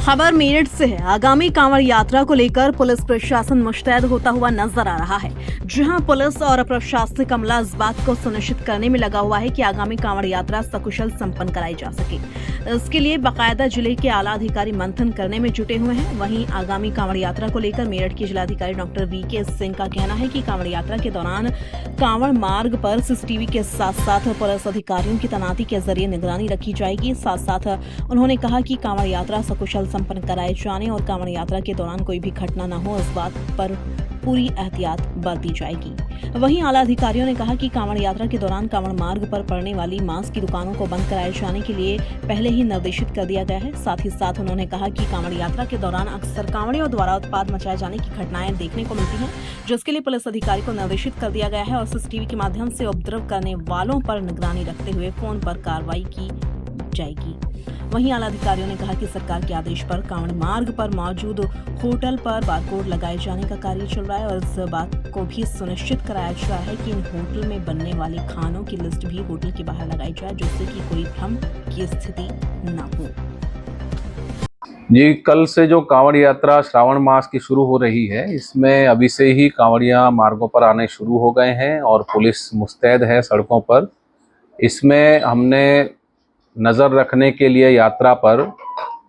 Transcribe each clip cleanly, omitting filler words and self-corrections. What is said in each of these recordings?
खबर मेरठ से है। आगामी कांवड़ यात्रा को लेकर पुलिस प्रशासन मुस्तैद होता हुआ नजर आ रहा है, जहां पुलिस और प्रशासनिक अमला इस बात को सुनिश्चित करने में लगा हुआ है कि आगामी कांवड़ यात्रा सकुशल संपन्न कराई जा सके। इसके लिए बाकायदा जिले के आला अधिकारी मंथन करने में जुटे हुए हैं। वहीं आगामी कांवड़ यात्रा को लेकर मेरठ के जिलाधिकारी डॉक्टर वीके सिंह का कहना है कि कांवड़ यात्रा के दौरान कांवड़ मार्ग पर सीसीटीवी के साथ साथ पुलिस अधिकारियों की तैनाती के जरिए निगरानी रखी जाएगी। साथ साथ उन्होंने कहा कि कांवड़ यात्रा सकुशल संपन्न कराए जाने और कांवड़ यात्रा के दौरान कोई भी घटना न हो, इस बात पर पूरी एहतियात बरती जाएगी। वहीं आला अधिकारियों ने कहा कि कांवड़ यात्रा के दौरान कांवड़ मार्ग पर पड़ने वाली मांस की दुकानों को बंद कराए जाने के लिए पहले ही निर्देशित कर दिया गया है। साथ ही साथ उन्होंने कहा कि कांवड़ यात्रा के दौरान अक्सर कांवड़ियों द्वारा उत्पाद मचाए जाने की घटनाएं देखने को मिलती हैं, जिसके लिए पुलिस अधिकारी को निर्देशित कर दिया गया है और सीसीटीवी के माध्यम से उपद्रव करने वालों पर निगरानी रखते हुए फोन पर कार्रवाई की जाएगी। वहीं आला अधिकारियों ने कहा कि सरकार के आदेश पर कांवड़ मार्ग पर मौजूद होटल पर बारकोड लगाए जाने का कार्य चल रहा है और इस बात को भी सुनिश्चित कराया जा रहा है कि इन होटल में बनने वाले खानों की लिस्ट भी होटल के बाहर लगाई जाए, जिससे कि कोई भ्रम की स्थिति न हो। जी, कल से जो कांवड़ यात्रा श्रावण मास की शुरू हो रही है, इसमें अभी से ही कांवड़ियां मार्गों पर आने शुरू हो गए हैं और पुलिस मुस्तैद है सड़कों पर। इसमें हमने नज़र रखने के लिए यात्रा पर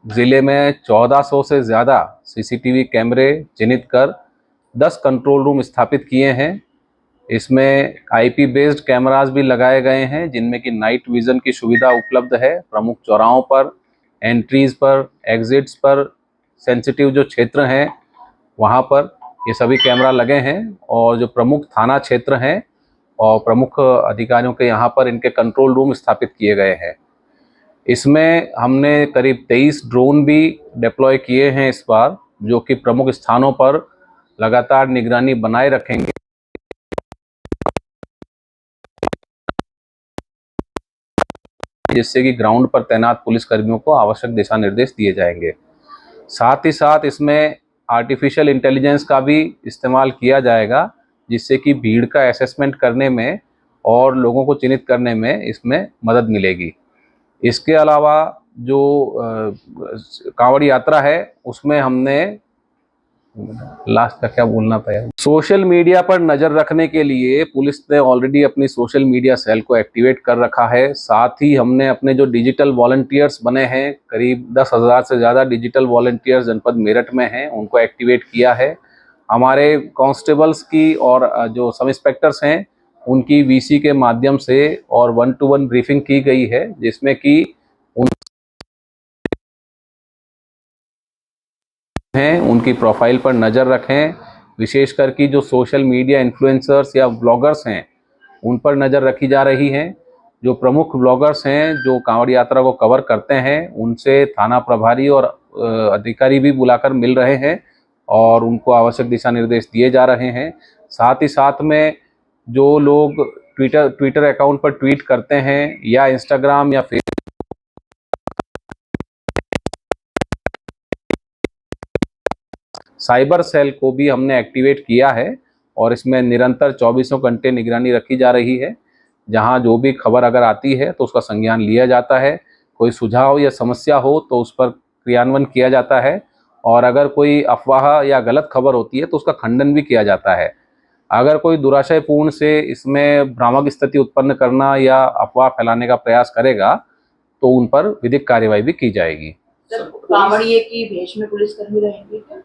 ज़िले में 1400 से ज़्यादा सीसीटीवी कैमरे चिन्हित कर 10 कंट्रोल रूम स्थापित किए हैं। इसमें आईपी बेस्ड कैमरास भी लगाए गए हैं, जिनमें कि नाइट विज़न की सुविधा उपलब्ध है। प्रमुख चौराहों पर, एंट्रीज़ पर, एग्जिट्स पर, सेंसिटिव जो क्षेत्र हैं वहाँ पर ये सभी कैमरा लगे हैं और जो प्रमुख थाना क्षेत्र हैं और प्रमुख अधिकारियों के यहाँ पर इनके कंट्रोल रूम स्थापित किए गए हैं। इसमें हमने करीब 23 ड्रोन भी डिप्लॉय किए हैं इस बार, जो कि प्रमुख स्थानों पर लगातार निगरानी बनाए रखेंगे, जिससे कि ग्राउंड पर तैनात पुलिसकर्मियों को आवश्यक दिशा निर्देश दिए जाएंगे। साथ ही साथ इसमें आर्टिफिशियल इंटेलिजेंस का भी इस्तेमाल किया जाएगा, जिससे कि भीड़ का असेसमेंट करने में और लोगों को चिन्हित करने में इसमें मदद मिलेगी। इसके अलावा जो कांवड़ यात्रा है उसमें हमने लास्ट का क्या बोलना था, सोशल मीडिया पर नज़र रखने के लिए पुलिस ने ऑलरेडी अपनी सोशल मीडिया सेल को एक्टिवेट कर रखा है। साथ ही हमने अपने जो डिजिटल वॉलंटियर्स बने हैं, करीब 10,000 से ज़्यादा डिजिटल वॉलंटियर्स जनपद मेरठ में हैं, उनको एक्टिवेट किया है। हमारे कांस्टेबल्स की और जो सब इंस्पेक्टर्स हैं उनकी वीसी के माध्यम से और 1-to-1 ब्रीफिंग की गई है, जिसमें कि उनकी प्रोफाइल पर नज़र रखें। विशेषकर कि जो सोशल मीडिया इन्फ्लुएंसर्स या ब्लॉगर्स हैं उन पर नज़र रखी जा रही है। जो प्रमुख ब्लॉगर्स हैं जो कांवड़ यात्रा को कवर करते हैं, उनसे थाना प्रभारी और अधिकारी भी बुलाकर मिल रहे हैं और उनको आवश्यक दिशा निर्देश दिए जा रहे हैं। साथ ही साथ में जो लोग ट्विटर अकाउंट पर ट्वीट करते हैं या इंस्टाग्राम या फेसबुक, साइबर सेल को भी हमने एक्टिवेट किया है और इसमें निरंतर 24 घंटे निगरानी रखी जा रही है। जहां जो भी खबर अगर आती है तो उसका संज्ञान लिया जाता है। कोई सुझाव या समस्या हो तो उस पर क्रियान्वयन किया जाता है और अगर कोई अफवाह या गलत खबर होती है तो उसका खंडन भी किया जाता है। अगर कोई दुराशयपूर्ण से इसमें भ्रामक स्थिति उत्पन्न करना या अफवाह फैलाने का प्रयास करेगा तो उन पर विधिक कार्यवाही भी की जाएगी। कांवड़िए की भेष में पुलिसकर्मी रहेंगे क्या?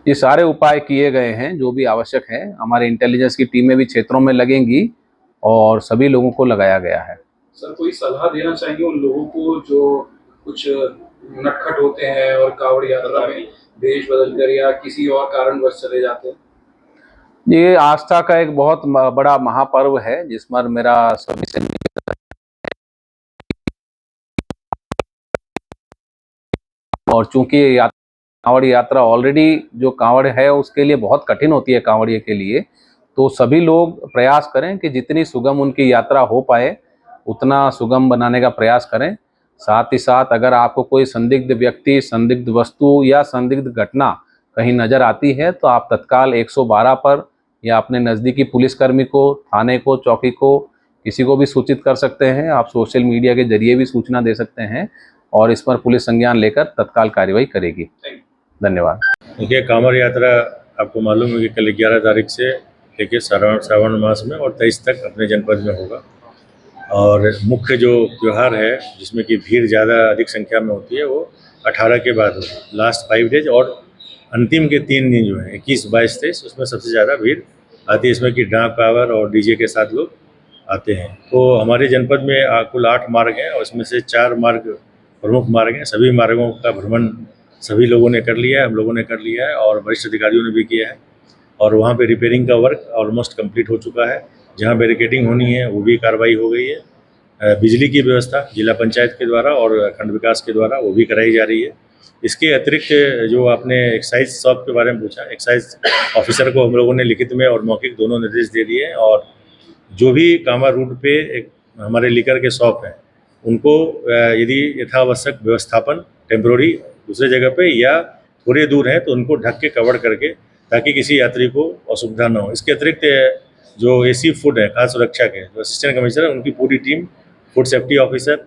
ये सारे उपाय किए गए हैं जो भी आवश्यक है। हमारे इंटेलिजेंस की टीमें भी क्षेत्रों में लगेंगी और सभी लोगों को लगाया गया है। सर, कोई सलाह देना चाहिए उन लोगों को जो कुछ नटखट होते हैं और कांवड़ यात्रा में भेष बदलकर या किसी और कारणवश चले जाते हैं? ये आस्था का एक बहुत बड़ा महापर्व है जिसमें मेरा सभी से और चूंकि कांवड़ यात्रा ऑलरेडी जो कांवड़ है उसके लिए बहुत कठिन होती है कांवड़िए के लिए, तो सभी लोग प्रयास करें कि जितनी सुगम उनकी यात्रा हो पाए उतना सुगम बनाने का प्रयास करें। साथ ही साथ अगर आपको कोई संदिग्ध व्यक्ति, संदिग्ध वस्तु या संदिग्ध घटना कहीं नज़र आती है तो आप तत्काल 112 पर या अपने नज़दीकी पुलिसकर्मी को, थाने को, चौकी को, किसी को भी सूचित कर सकते हैं। आप सोशल मीडिया के जरिए भी सूचना दे सकते हैं और इस पर पुलिस संज्ञान लेकर तत्काल कार्रवाई करेगी। धन्यवाद। देखिए, कांवड़ यात्रा आपको मालूम है कि कल 11 तारीख से लेकर श्रावण मास में और 23 तक अपने जनपद में होगा। और मुख्य जो त्यौहार है जिसमें कि भीड़ ज़्यादा अधिक संख्या में होती है वो 18 के बाद होगी, लास्ट 5 डेज, और अंतिम के 3 दिन जो है 21, 22, 23, उसमें सबसे ज़्यादा भीड़ आती है। इसमें कि डाक पावर और डीजे के साथ लोग आते हैं। तो हमारे जनपद में कुल 8 मार्ग हैं और इसमें से 4 मार्ग प्रमुख मार्ग हैं। सभी मार्गों का भ्रमण सभी लोगों ने कर लिया है, हम लोगों ने कर लिया है और वरिष्ठ अधिकारियों ने भी किया है। और वहाँ पे रिपेयरिंग का वर्क ऑलमोस्ट कंप्लीट हो चुका है। जहाँ बैरिकेडिंग होनी है वो भी कार्रवाई हो गई है। बिजली की व्यवस्था जिला पंचायत के द्वारा और खंड विकास के द्वारा वो भी कराई जा रही है। इसके अतिरिक्त जो आपने एक्साइज शॉप के बारे में पूछा, एक्साइज ऑफिसर को हम लोगों ने लिखित में और मौखिक दोनों निर्देश दे दिए हैं। और जो भी कांवड़ रूट पे हमारे लीकर के शॉप हैं उनको यदि यथावश्यक व्यवस्थापन टेम्प्रोरी दूसरे जगह पे या थोड़े दूर हैं तो उनको ढक के कवर करके, ताकि किसी यात्री को असुविधा न हो। इसके अतिरिक्त जो एसी फूड है खाद्य सुरक्षा के जो असिस्टेंट कमिश्नर है उनकी पूरी टीम, फूड सेफ्टी ऑफिसर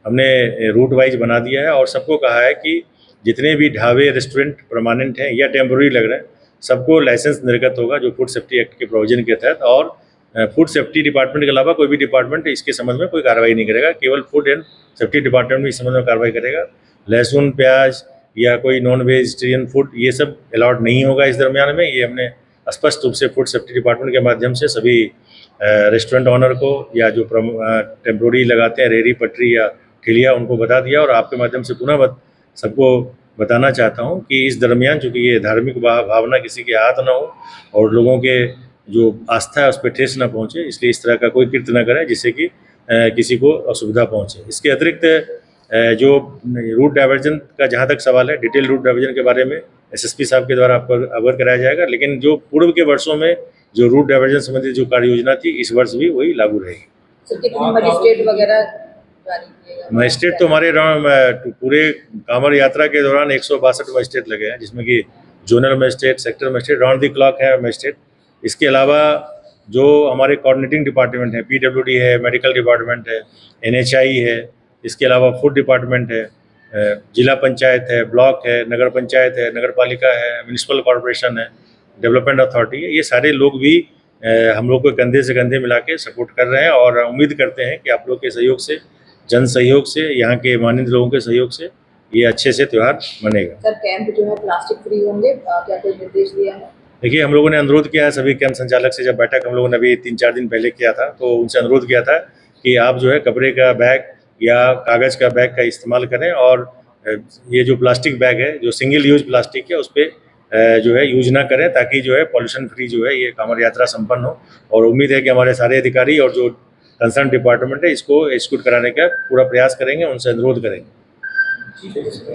हमने रूट वाइज बना दिया है और सबको कहा है कि जितने भी ढाबे रेस्टोरेंट परमानेंट हैं या टेम्प्रोरी लग रहे हैं सबको लाइसेंस निर्गत होगा जो फूड सेफ्टी एक्ट के प्रोविजन के तहत। और फूड सेफ्टी डिपार्टमेंट के अलावा कोई भी डिपार्टमेंट इसके संबंध में कोई कार्रवाई नहीं करेगा, केवल फूड एंड सेफ्टी डिपार्टमेंट भी इस संबंध में कार्रवाई करेगा। लहसुन, प्याज या कोई नॉन वेजिटेरियन फूड ये सब अलाउड नहीं होगा इस दरमियान में। ये हमने स्पष्ट रूप से फूड सेफ्टी डिपार्टमेंट के माध्यम से सभी रेस्टोरेंट ऑनर को या जो टेम्प्रोरी लगाते हैं रेहड़ी पटरी या ठेलिया उनको बता दिया। और आपके माध्यम से पुनः सबको बताना चाहता हूँ कि इस दरमियान चूँकि ये धार्मिक भावना किसी के हाथ ना हो और लोगों के जो आस्था है उस पर ठेस ना पहुँचे, इसलिए इस तरह का कोई कृत्य न करें जिससे कि किसी को असुविधा पहुँचे। इसके अतिरिक्त जो रूट डाइवर्जन का जहाँ तक सवाल है, डिटेल रूट डाइवर्जन के बारे में एसएसपी साहब के द्वारा आपको अवगत कराया जाएगा। लेकिन जो पूर्व के वर्षों में जो रूट डाइवर्जन संबंधी जो कार्य योजना थी इस वर्ष भी वही लागू रहेगी। मजिस्ट्रेट वगैरह मजिस्ट्रेट तो हमारे पूरे कांवड़ यात्रा के दौरान 162 मजिस्ट्रेट लगे हैं, जिसमें कि zonal magistrate, sector magistrate, round the clock है मजिस्ट्रेट। इसके अलावा जो हमारे कोऑर्डिनेटिंग डिपार्टमेंट है, पीडब्ल्यूडी है, मेडिकल डिपार्टमेंट है, एनएचआई है, इसके अलावा फूड डिपार्टमेंट है, जिला पंचायत है, ब्लॉक है, नगर पंचायत है, नगर पालिका है, म्यूनिसिपल कॉर्पोरेशन है, डेवलपमेंट अथॉरिटी है, ये सारे लोग भी हम लोग को कंधे से कंधे मिला के सपोर्ट कर रहे हैं। और उम्मीद करते हैं कि आप लोग के सहयोग से, जन सहयोग से, यहाँ के माननीय लोगों के सहयोग से ये अच्छे से त्यौहार मनेगा। सर, कैंप जो है प्लास्टिक फ्री होंगे, क्या कोई निर्देश दिया है? देखिए, हम लोगों ने अनुरोध किया है सभी कैंप संचालक से, जब बैठक हम लोगों ने अभी 3-4 दिन पहले किया था तो उनसे अनुरोध किया था कि आप जो है कपड़े का बैग या कागज़ का बैग का इस्तेमाल करें। और ये जो प्लास्टिक बैग है जो सिंगल यूज प्लास्टिक है उस पर जो है यूज ना करें, ताकि जो है पॉल्यूशन फ्री जो है ये कांवड़ यात्रा संपन्न हो। और उम्मीद है कि हमारे सारे अधिकारी और जो कंसर्न डिपार्टमेंट है इसको एग्जीक्यूट कराने का पूरा प्रयास करेंगे, उनसे अनुरोध करेंगे।